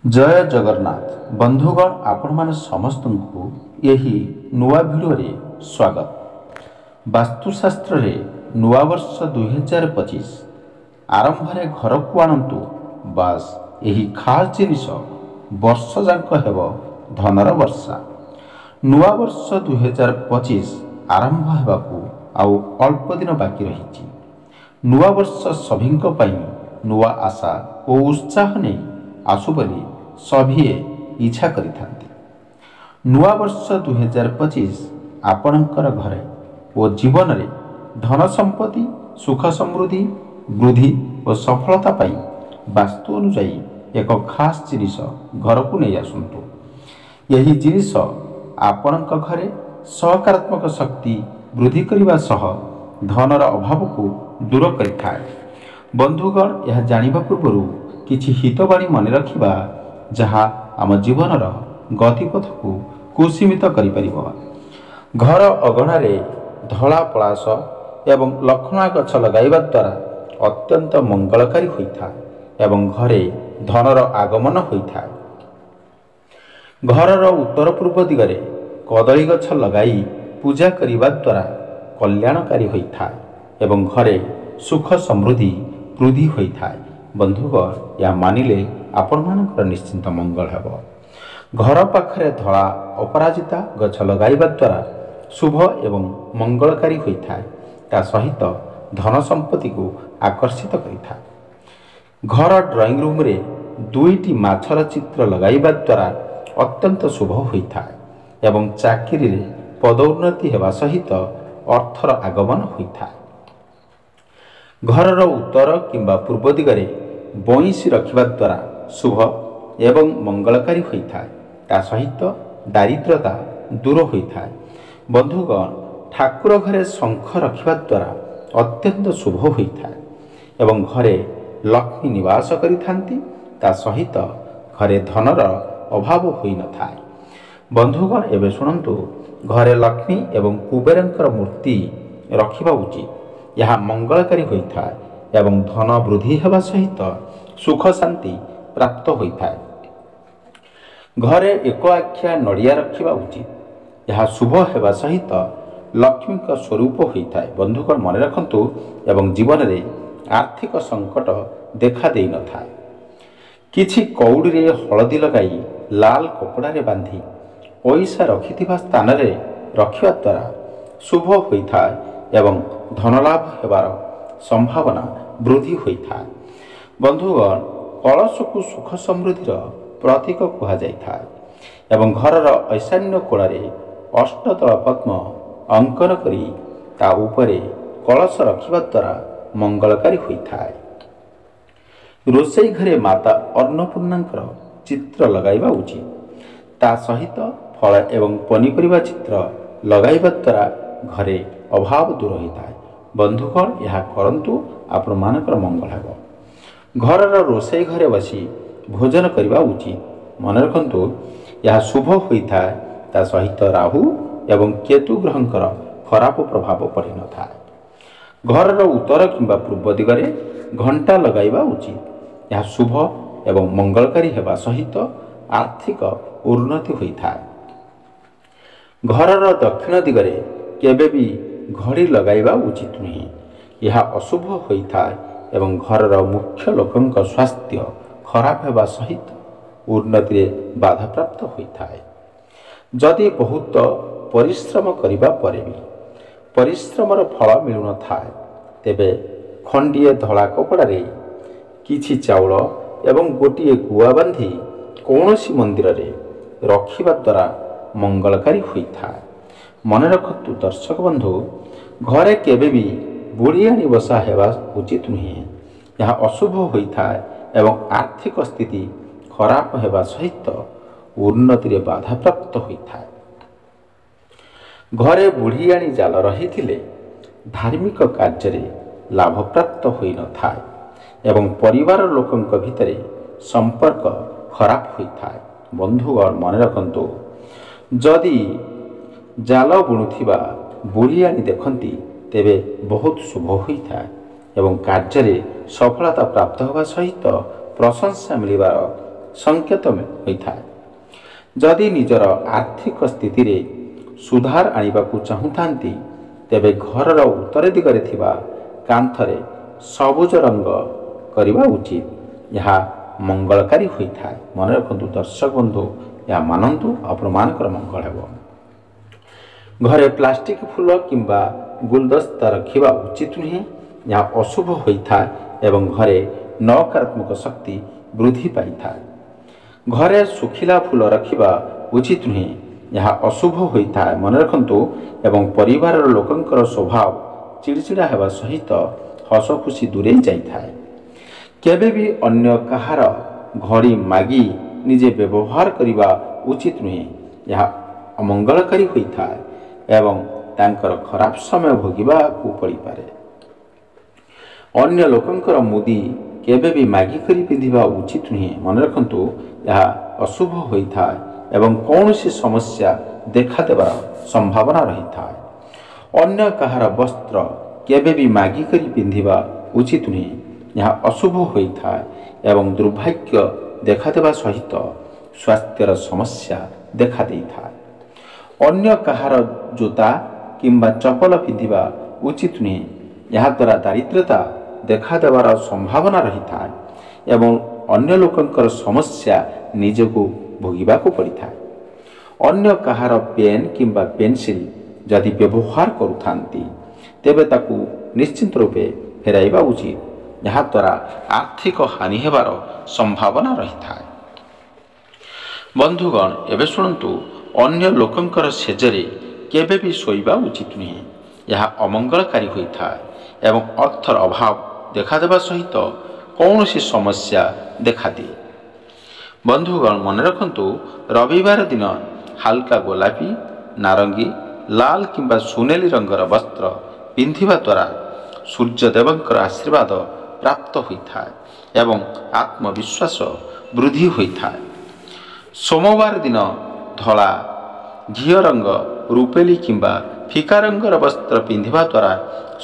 जय जगन्नाथ बंधुगण आपण माने समस्त को यही नुआ भिडियो स्वागत। वास्तुशास्त्र रे नुआ वर्ष 2025 आरंभ रे घर को आनंतु बास यही खास जिनिस वर्ष जांक हेबो धनर वर्षा। नुआ वर्ष 2025 आरंभ हेबाकू आउ अल्प दिन बाकी रही। नुआ वर्ष सभिंक पई नुआ आशा और उत्साह नहीं आसु बोली सभी इच्छा करिथांती। नुआ वर्ष 2025 आपणकर घरे और जीवन रे धन संपत्ति सुख समृद्धि वृद्धि और सफलता पाई वास्तु अनुसार एक खास जिनिस घर को नहीं आसंतु। यही जिनिस आपणक घरे सकारात्मक शक्ति वृद्धि करने सह धनर अभाव को दूर करिथाए। बंधुगण यह जानिबा पूर्व किछि हितबाणी मन रखिबा जहाँ आम जीवनर गतिपथ को कुसीमित करि परिबो। घर अगणारे धला पलास एवं लक्षणा गछ लगाइबा द्वारा अत्यंत मंगलकारी होइथाए एवं घरे धनर आगमन होइथाए। घरर उत्तर पूर्व दिगरे कदली गछ लगाई पूजा करिबा द्वारा कल्याणकारी होइथाए एवं घरे सुख समृद्धि वृद्धि होइथाए। बंधुगण या मानिले आपण मानकर निश्चिंत मंगल हेब। घर पाखरे धला अपराजिता गछ लगाइबा द्वारा शुभ एवं मंगलकारी होइथाए। ता सहित धन संपत्ति को आकर्षित करिथाए। घर ड्राइंग रूम रे दुईटी माछर चित्र लगाइबा द्वारा अत्यंत शुभ होइथाए एवं चाकरी रे पदोन्नति हेबा सहित अर्थर आगमन होइथाए। घरर उत्तर किंबा पूर्व दिगरे बइंसी रखिबा द्वारा शुभ एवं मंगलकारी होइथाए। ता सहित दारिद्रता दूर होइथाए। बंधुगण ठाकुर घरे शंख रखिबा द्वारा अत्यंत शुभ होइथाए एवं घरे लक्ष्मी निवास करिथांती। ता सहित घरे धनर अभाव होई न थाए। बंधुगण एबे शुणंतु घरे लक्ष्मी एवं कुबेरंकर मूर्ति रखिबा उचित। यह मंगलकारी होइथाए एवं धन वृद्धि हेबा सहित सुख शांति प्राप्त होइथाए। घरे एक आख्या नड़िया रखिबा उचित। यह शुभ हेबा सहित लक्ष्मी का स्वरूप होइथाए। बंधुगण मन रखंतु एवं जीवन रे आर्थिक संकट देखा देई न थाए। किछि कौड़ी रे हळदी लगाई लाल कपड़ा रे बांधी पैसा रखिथिबा स्थान रे रखिबा द्वारा शुभ होइथाए एवं धनलाभ हेबार संभावना वृद्धि होइथाए। बंधुगण कलश को सुख समृद्धिर प्रतीक कहा जाइथाए एवं घरर ईशान्य कोणरे अष्टदल पद्म अंकन करी ता उपरे कलश रखिबा द्वारा मंगलकारी होइथाए। रोषेई घरे माता अन्नपूर्णांकर चित्र लगाइबा उचित। ता सहित फल एवं पनीपरिबा चित्र लगाइबा द्वारा घरे अभाव दूर होइथाए। बंधुगण यह करंतु आपण मानकर मंगल हेब। घरर रोषेई घरे बसी भोजन करबा उचित। मन रखंतु यह शुभ होइथाए। ता सहित राहु एवं केतु ग्रहंकर खराब प्रभाव पड़ि न थाए। घरर उत्तर किंबा पूर्व दिगरे घंटा लगाइबा उचित। यह शुभ एवं मंगलकारी हेबा सहित आर्थिक उन्नति होइथाए। घरर दक्षिण दिगरे केबे भी घड़ी लगाइबा उचित नहीं। यह अशुभ होइथाए एवं घरर मुख्य लोकंक स्वास्थ्य खराब हेबा सहित उन्नति रे बाधा प्राप्त होइथाए। जदि बहुत परिश्रम करिबा परे भी परिश्रमर फल मिलु न थाए तेबे खंडिए धला कपड़ा रे किछि चाउल एवं गोटिए गुआ बांधी कौनसी मंदिर रे रखिबा द्वारा मंगलकारी होइथाए। मन रखतु दर्शक बंधु घरे केबे भी बुढ़ियाणी बसा हेबा उचित नुहे। यह अशुभ होइथाए एवं आर्थिक स्थिति खराब हेबा सहित उन्नति रे बाधा प्राप्त होइथाए। घरे बुढ़ियाणी जाल रहिथिले धार्मिक कार्य रे लाभ प्राप्त होई न थाए एवं परिवार लोकंक भितरे संपर्क खराब होइथाए। बंधुगण मन रखंतु जदि जाल बुणुथिबा बुढ़ियाणी देखंती तेबे बहुत शुभ होइथाए एवं कार्य रे सफलता प्राप्त होगा सहित प्रशंसा मिलिबार ସଂକେତ ହୋଇଥାଏ। ଯଦି ନିଜର ଆର୍ଥିକ ସ୍ଥିତିରେ ସୁଧାର ଆଣିବାକୁ ଚାହୁଁଥାନ୍ତି ତେବେ ଘରର ଉତ୍ତର ଦିଗରେ ଥିବା କାନ୍ଥରେ ସବୁଜ ରଙ୍ଗ କରିବା ଉଚିତ। ଏହା ମଙ୍ଗଳକାରୀ ହୋଇଥାଏ। ମନେ ରଖନ୍ତୁ ଦର୍ଶକ ବନ୍ଧୁ, ଏହା ମାନନ୍ତୁ, ଆପଣମାନଙ୍କର ମଙ୍ଗଳ ହେବ। ଘରେ ପ୍ଲାଷ୍ଟିକ ଫୁଲ କିମ୍ବା ଗୁଲଦସ୍ତା ରଖିବା ଉଚିତ ନୁହେଁ। ଏହା ଅଶୁଭ ହୋଇଥାଏ ଏବଂ ଘରେ ନକାରାତ୍ମକ ଶକ୍ତି ବୃଦ୍ଧି ପାଇଥାଏ। ଘରେ ଶୁଖିଲା ଫୁଲ ରଖିବା ଉଚିତ ନୁହେଁ। ଏହା ଅଶୁଭ ହୋଇଥାଏ। ମନେ ରଖନ୍ତୁ ଏବଂ ପରିବାରର ଲୋକଙ୍କର ସ୍ୱଭାବ ଚିଡ଼ିଚିଡ଼ା ହେବା ସହିତ ହସ ଖୁସି ଦୂରେଇ ଯାଇଥାଏ। କେବେ ବି ଅନ୍ୟ କାହାର ଘଡ଼ି ମାଗି ନିଜେ ବ୍ୟବହାର କରିବା ଉଚିତ ନୁହେଁ। ଏହା ଅମଙ୍ଗଳକାରୀ ହୋଇଥାଏ ଏବଂ ତାଙ୍କର ଖରାପ ସମୟ ଭୋଗିବାକୁ ପଡ଼ିପାରେ। ଅନ୍ୟ ଲୋକଙ୍କର ମୁଦି କେବେ ବି ମାଗିକରି ପିନ୍ଧିବା ଉଚିତ ନୁହେଁ। ମନେ ରଖନ୍ତୁ ଏହା ଅଶୁଭ ହୋଇଥାଏ ଏବଂ କୌଣସି ସମସ୍ୟା ଦେଖାଦେବାର ସମ୍ଭାବନା ରହିଥାଏ। ଅନ୍ୟ କାହାର ବସ୍ତ୍ର କେବେ ବି ମାଗିକରି ପିନ୍ଧିବା ଉଚିତ ନୁହେଁ। ଏହା ଅଶୁଭ ହୋଇଥାଏ ଏବଂ ଦୁର୍ଭାଗ୍ୟ ଦେଖାଦେବା ସହିତ ସ୍ୱାସ୍ଥ୍ୟର ସମସ୍ୟା ଦେଖାଦେଇଥାଏ। ଅନ୍ୟ କାହାର ଜୋତା କିମ୍ବା ଚପଲ ପିନ୍ଧିବା ଉଚିତ ନୁହେଁ। ଏହାଦ୍ୱାରା ଦାରିଦ୍ର୍ୟତା ଦେଖାଦେବାର ସମ୍ଭାବନା ରହିଥାଏ ଏବଂ ଅନ୍ୟ ଲୋକଙ୍କର ସମସ୍ୟା ନିଜକୁ ଭୋଗିବାକୁ ପଡ଼ିଥାଏ। ଅନ୍ୟ କାହାର ପେନ୍ କିମ୍ବା ପେନସିଲ୍ ଯଦି ବ୍ୟବହାର କରୁଥାନ୍ତି ତେବେ ତାକୁ ନିଶ୍ଚିତ ରୂପେ ଫେରାଇବା ଉଚିତ। ଏହାଦ୍ୱାରା ଆର୍ଥିକ ହାନି ହେବାର ସମ୍ଭାବନା ରହିଥାଏ। ବନ୍ଧୁଗଣ, ଏବେ ଶୁଣନ୍ତୁ, ଅନ୍ୟ ଲୋକଙ୍କର ଶେଯରେ କେବେ ବି ଶୋଇବା ଉଚିତ ନୁହେଁ। ଏହା ଅମଙ୍ଗଳକାରୀ ହୋଇଥାଏ ଏବଂ ଅର୍ଥର ଅଭାବ ଦେଖାଦେବା ସହିତ କୌଣସି ସମସ୍ୟା ଦେଖାଦିଏ। ବନ୍ଧୁଗଣ, ମନେ ରଖନ୍ତୁ, ରବିବାର ଦିନ ହାଲକା ଗୋଲାପୀ, ନାରଙ୍ଗୀ, ଲାଲ କିମ୍ବା ସୁନେଲି ରଙ୍ଗର ବସ୍ତ୍ର ପିନ୍ଧିବା ଦ୍ୱାରା ସୂର୍ଯ୍ୟଦେବଙ୍କର ଆଶୀର୍ବାଦ ପ୍ରାପ୍ତ ହୋଇଥାଏ ଏବଂ ଆତ୍ମବିଶ୍ୱାସ ବୃଦ୍ଧି ହୋଇଥାଏ। ସୋମବାର ଦିନ ଧଳା, ଘିଅ ରଙ୍ଗ, ରୂପେଲି କିମ୍ବା ଫିକା ରଙ୍ଗର ବସ୍ତ୍ର ପିନ୍ଧିବା ଦ୍ୱାରା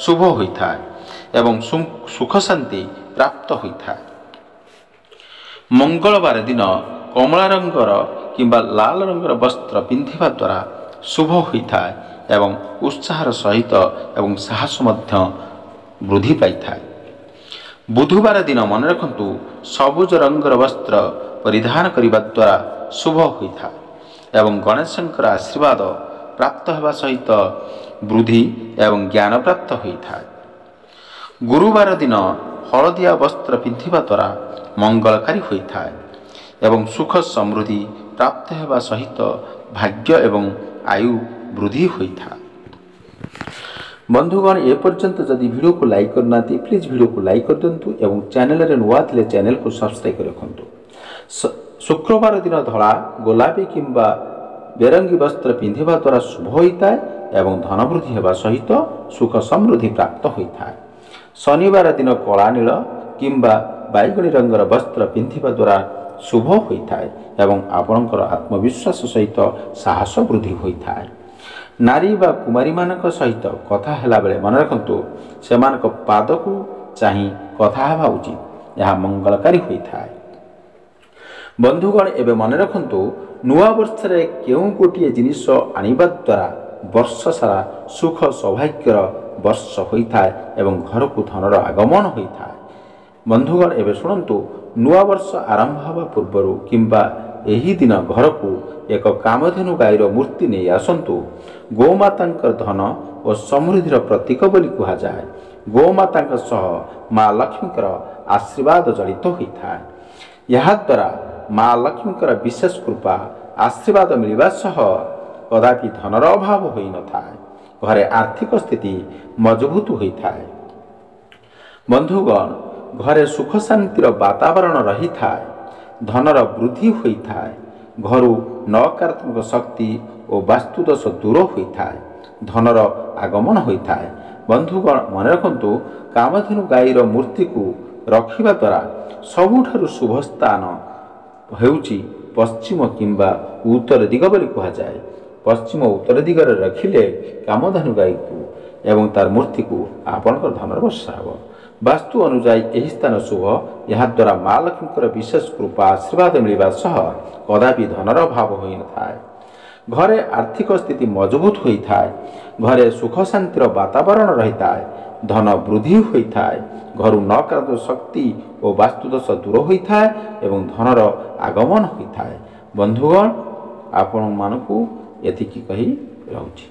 ଶୁଭ ହୋଇଥାଏ ଏବଂ ସୁଖ ଶାନ୍ତି ପ୍ରାପ୍ତ ହୋଇଥାଏ। ମଙ୍ଗଳବାର ଦିନ କମଳା ରଙ୍ଗର କିମ୍ବା ଲାଲ ରଙ୍ଗର ବସ୍ତ୍ର ପିନ୍ଧିବା ଦ୍ୱାରା ଶୁଭ ହୋଇଥାଏ ଏବଂ ଉତ୍ସାହର ସହିତ ଏବଂ ସାହସ ମଧ୍ୟ ବୃଦ୍ଧି ପାଇଥାଏ। ବୁଧବାର ଦିନ ମନେ ରଖନ୍ତୁ, ସବୁଜ ରଙ୍ଗର ବସ୍ତ୍ର ପରିଧାନ କରିବା ଦ୍ୱାରା ଶୁଭ ହୋଇଥାଏ ଏବଂ ଗଣେଶଙ୍କର ଆଶୀର୍ବାଦ ପ୍ରାପ୍ତ ହେବା ସହିତ ବୃଦ୍ଧି ଏବଂ ଜ୍ଞାନ ପ୍ରାପ୍ତ ହୋଇଥାଏ। ଗୁରୁବାର ଦିନ ହଳଦିଆ ବସ୍ତ୍ର ପିନ୍ଧିବା ଦ୍ୱାରା ମଙ୍ଗଳକାରୀ ହୋଇଥାଏ ଏବଂ ସୁଖ ସମୃଦ୍ଧି ପ୍ରାପ୍ତ ହେବା ସହିତ ଭାଗ୍ୟ ଏବଂ ଆୟୁ ବୃଦ୍ଧି ହୋଇଥାଏ। ବନ୍ଧୁଗଣ, ଏପର୍ଯ୍ୟନ୍ତ ଯଦି ଭିଡ଼ିଓକୁ ଲାଇକ୍ କରିନାହାନ୍ତି ପ୍ଲିଜ୍ ଭିଡ଼ିଓକୁ ଲାଇକ୍ କରିଦିଅନ୍ତୁ ଏବଂ ଚ୍ୟାନେଲରେ ନୂଆ ଥିଲେ ଚ୍ୟାନେଲକୁ ସବସ୍କ୍ରାଇବ୍ କରି ରଖନ୍ତୁ। ଶୁକ୍ରବାର ଦିନ ଧଳା, ଗୋଲାପୀ କିମ୍ବା ବେରଙ୍ଗୀ ବସ୍ତ୍ର ପିନ୍ଧିବା ଦ୍ୱାରା ଶୁଭ ହୋଇଥାଏ ଏବଂ ଧନ ବୃଦ୍ଧି ହେବା ସହିତ ସୁଖ ସମୃଦ୍ଧି ପ୍ରାପ୍ତ ହୋଇଥାଏ। ଶନିବାର ଦିନ କଳା, ନୀଳ କିମ୍ବା ବାଇଗଣୀ ରଙ୍ଗର ବସ୍ତ୍ର ପିନ୍ଧିବା ଦ୍ୱାରା ଶୁଭ ହୋଇଥାଏ ଏବଂ ଆପଣଙ୍କର ଆତ୍ମବିଶ୍ୱାସ ସହିତ ସାହସ ବୃଦ୍ଧି ହୋଇଥାଏ। ନାରୀ ବା କୁମାରୀମାନଙ୍କ ସହିତ କଥା ହେଲାବେଳେ ମନେ ରଖନ୍ତୁ, ସେମାନଙ୍କ ପାଦକୁ ଚାହିଁ କଥା ହେବା ଉଚିତ। ଏହା ମଙ୍ଗଳକାରୀ ହୋଇଥାଏ। ବନ୍ଧୁଗଣ, ଏବେ ମନେ ରଖନ୍ତୁ, ନୂଆ ବର୍ଷରେ କେଉଁ ଗୋଟିଏ ଜିନିଷ ଆଣିବା ଦ୍ୱାରା ବର୍ଷ ସାରା ସୁଖ ସୌଭାଗ୍ୟର ବର୍ଷ ହୋଇଥାଏ ଏବଂ ଘରକୁ ଧନର ଆଗମନ ହୋଇଥାଏ। ବନ୍ଧୁଗଣ, ଏବେ ଶୁଣନ୍ତୁ, ନୂଆବର୍ଷ ଆରମ୍ଭ ହେବା ପୂର୍ବରୁ କିମ୍ବା ଏହି ଦିନ ଘରକୁ ଏକ କାମଧେନୁ ଗାଈର ମୂର୍ତ୍ତି ନେଇ ଆସନ୍ତୁ। ଗୋମାତାଙ୍କର ଧନ ଓ ସମୃଦ୍ଧିର ପ୍ରତୀକ ବୋଲି କୁହାଯାଏ। ଗୋମାତାଙ୍କ ସହ ମା ଲକ୍ଷ୍ମୀଙ୍କର ଆଶୀର୍ବାଦ ଜଡ଼ିତ ହୋଇଥାଏ। ଏହାଦ୍ୱାରା ମା ଲକ୍ଷ୍ମୀଙ୍କର ବିଶେଷ କୃପା ଆଶୀର୍ବାଦ ମିଳିବା ସହ କଦାପି ଧନର ଅଭାବ ହୋଇନଥାଏ। ଘରେ ଆର୍ଥିକ ସ୍ଥିତି ମଜବୁତ ହୋଇଥାଏ। ବନ୍ଧୁଗଣ, ଘରେ ସୁଖ ଶାନ୍ତିର ବାତାବରଣ ରହିଥାଏ। ଧନର ବୃଦ୍ଧି ହୋଇଥାଏ। ଘରୁ ନକାରାତ୍ମକ ଶକ୍ତି ଓ ବାସ୍ତୁଦୋଷ ଦୂର ହୋଇଥାଏ। ଧନର ଆଗମନ ହୋଇଥାଏ। ବନ୍ଧୁଗଣ, ମନେ ରଖନ୍ତୁ, କାମଧେନୁ ଗାଈର ମୂର୍ତ୍ତିକୁ ରଖିବା ଦ୍ୱାରା ସବୁଠାରୁ ଶୁଭ ସ୍ଥାନ ହେଉଛି ପଶ୍ଚିମ କିମ୍ବା ଉତ୍ତର ଦିଗ ବୋଲି କୁହାଯାଏ। ପଶ୍ଚିମ ଉତ୍ତର ଦିଗରେ ରଖିଲେ କାମଧେନୁ ଗାଈକୁ ଏବଂ ତାର ମୂର୍ତ୍ତିକୁ ଆପଣଙ୍କର ଧନର ବର୍ଷା ହେବ। ବାସ୍ତୁ ଅନୁଯାୟୀ ଏହି ସ୍ଥାନ ଶୁଭ। ଏହାଦ୍ୱାରା ମା ଲକ୍ଷ୍ମୀଙ୍କର ବିଶେଷ କୃପା ଆଶୀର୍ବାଦ ମିଳିବା ସହ କଦାପି ଧନର ଅଭାବ ହୋଇନଥାଏ। ଘରେ ଆର୍ଥିକ ସ୍ଥିତି ମଜବୁତ ହୋଇଥାଏ। ଘରେ ସୁଖ ଶାନ୍ତିର ବାତାବରଣ ରହିଥାଏ। ଧନ ବୃଦ୍ଧି ହୋଇଥାଏ। ଘରୁ ନକାରାତ୍ମକ ଶକ୍ତି ଓ ବାସ୍ତୁଦୋଷ ଦୂର ହୋଇଥାଏ ଏବଂ ଧନର ଆଗମନ ହୋଇଥାଏ। ବନ୍ଧୁଗଣ, ଆପଣମାନଙ୍କୁ ଏତିକି କହି ରହୁଛି।